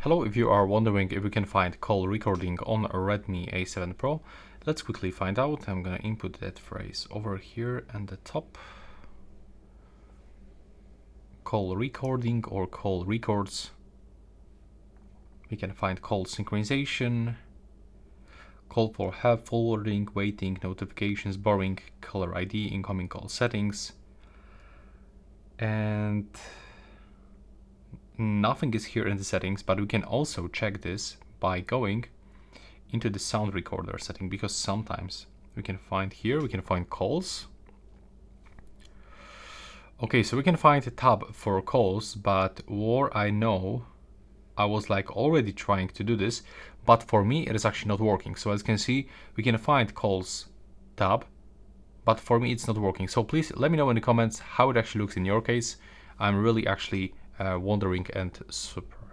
Hello, if you are wondering if we can find call recording on a Redmi A7 Pro, let's quickly find out. I'm gonna input that phrase over here at the top. Call recording or call records. We can find call synchronization, call for help, forwarding, waiting, notifications, borrowing, caller ID, incoming call settings, and nothing is here in the settings, but we can also check this by going into the sound recorder setting, because sometimes we can find calls. Okay, so we can find a tab for calls, but what I know, I was already trying to do this, but for me it is actually not working. So as you can see, we can find calls tab, but for me it's not working. So please let me know in the comments how it actually looks in your case. I'm really actually wondering and surprised.